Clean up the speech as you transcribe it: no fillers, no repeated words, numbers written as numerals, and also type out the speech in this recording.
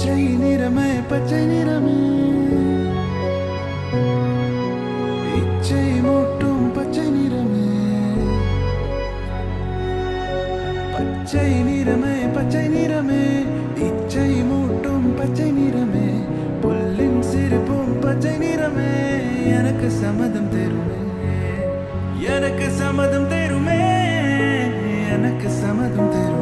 பச்சை நிறமே பச்சை நிறமே இச்சை மூட்டும் பச்சை நிறமே பச்சை நிறமே பச்சை நிறமே இச்சை மூட்டும் பச்சை நிறமே புல்லின் சிரிப்பும் பச்சை நிறமே எனக்கு சம்மதம் தருமே எனக்கு சம்மதம் தருமே எனக்கு சம்மதம் தருமே